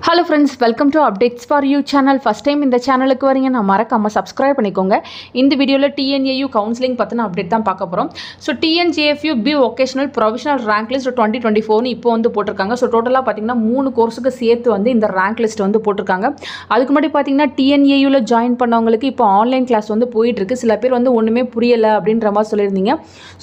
Hello friends, welcome to Updates for You channel. First time இந்த சேனலுக்கு வரீங்க நான் மறக்காம subscribe பண்ணிக்கோங்க. இந்த வீடியோல TNAU கவுன்சிலிங் பத்தின அப்டேட் தான் பார்க்க போறோம். So TNJFU B Vocational Provisional Rank List 2024 இப்போ வந்து போட்டிருக்காங்க. ஸோ டோட்டலாக பார்த்தீங்கன்னா 3 கோர்ஸுக்கு சேர்த்து வந்து இந்த ரேங்க் லிஸ்ட் வந்து போட்டிருக்காங்க. அதுக்கு முன்னாடி பார்த்தீங்கன்னா TNAUல ஜாயின் பண்ணவங்களுக்கு இப்போ ஆன்லைன் கிளாஸ் வந்து போயிட்டு இருக்கு. சில பேர் வந்து ஒன்றுமே புரியலை அப்படின்ற மாதிரி சொல்லியிருந்தீங்க.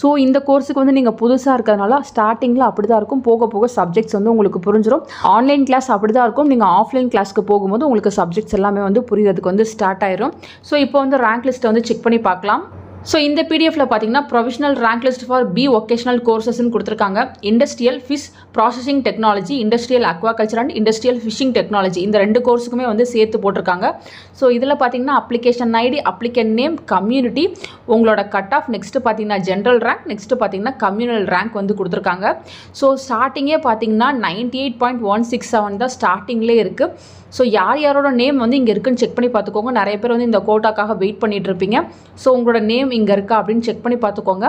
ஸோ இந்த கோர்ஸுக்கு வந்து நீங்கள் புதுசாக இருக்கிறதுனால ஸ்டார்டிங்கில் அப்படி தான் இருக்கும். போக போக சப்ஜெக்ட்ஸ் வந்து உங்களுக்கு புரிஞ்சிடும். ஆன்லைன் கிளாஸ் அப்படி தான் இருக்கும். நீங்கள் ஆஃப்லைன் கிளாஸ்க்கு போகும்போது உங்களுக்கு சப்ஜெக்ட்ஸ் எல்லாமே வந்து புரியுறதுக்கு வந்து ஸ்டார்ட் ஆயிரும். ஸோ இப்போ வந்து ரேங்க் லிஸ்ட்டை வந்து செக் பண்ணி பார்க்கலாம். ஸோ இந்த பிடிஎஃப்ல பார்த்தீங்கன்னா provisional rank list for B vocational கோர்சஸ்ன்னு கொடுத்துருக்காங்க. Industrial fish processing technology, industrial aquaculture and industrial fishing technology இந்த 2 கோர்ஸுக்குமே வந்து சேர்த்து போட்டிருக்காங்க. ஸோ இதில் பார்த்தீங்கன்னா application ID, applicant name, community, உங்களோட கட் ஆஃப், நெக்ஸ்ட்டு பார்த்தீங்கன்னா ஜென்ரல் ரேங்க், நெக்ஸ்ட்டு பார்த்தீங்கன்னா கம்யூனல் ரேங்க் வந்து கொடுத்துருக்காங்க. ஸோ ஸ்டார்டிங்கே பார்த்தீங்கன்னா 98.167 தான் ஸ்டார்டிங்லேயே இருக்குது. ஸோ யாரோட நேம் வந்து இங்கே இருக்குன்னு செக் பண்ணி பார்த்துக்கோங்க. நிறைய பேர் வந்து இந்த கோட்டாக்காக வெயிட் பண்ணிட்டு இருப்பீங்க. ஸோ உங்களோட நேம் இங்கே இருக்கா அப்படின்னு செக் பண்ணி பார்த்துக்கோங்க.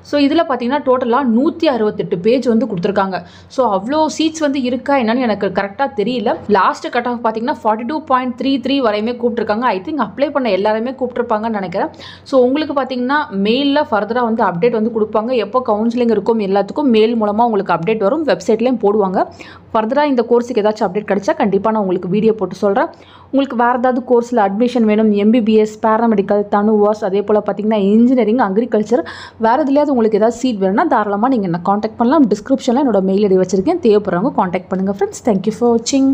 ஸோ இதில் பார்த்தீங்கன்னா டோட்டலாக 168 பேஜ் வந்து கொடுத்துருக்காங்க. ஸோ அவ்வளோ சீட்ஸ் வந்து இருக்கா என்னன்னு எனக்கு கரெக்டாக தெரியல. லாஸ்ட் கட் ஆஃப் பார்த்தீங்கன்னா 42.33 வரையுமே கூப்பிட்டுருக்காங்க. ஐ திங்க் அப்ளை பண்ண எல்லாருமே கூப்பிட்டுருப்பாங்கன்னு நினைக்கிறேன். ஸோ உங்களுக்கு பார்த்தீங்கன்னா மெயிலில் ஃபர்தராக வந்து அப்டேட் வந்து கொடுப்பாங்க. எப்போ கவுன்சிலிங் இருக்கும் எல்லாத்துக்கும் மெயில் மூலமாக உங்களுக்கு அப்டேட் வரும். வெப்சைட்லேயும் போடுவாங்க. ஃபர்தராக இந்த கோர்ஸுக்கு ஏதாச்சும் அப்டேட் கிடைச்சா கண்டிப்பாக நான் உங்களுக்கு வீடியோ போட்டு சொல்கிறேன். உங்களுக்கு வேறு ஏதாவது கோர்ஸில் அட்மிஷன் வேணும், MBBS, பேராமெடிக்கல், தனுவாஸ், அதே போல் பார்த்தீங்கன்னா இன்ஜினியரிங், அக்ரிகல்ச்சர், வேறு எதுலையாவது உங்களுக்கு ஏதாவது சீட் வேணும்னா தாராளமாக நீங்கள் என்ன காண்டாக்ட் பண்ணலாம். டிஸ்கிரிப்ஷனில் என்னோட மெயில் ஐடி வச்சுருக்கேன். தேவைப்படுறவங்க காண்டாக்ட் பண்ணுங்கள் ஃப்ரெண்ட்ஸ். தேங்க்யூ ஃபார் வாட்சிங்.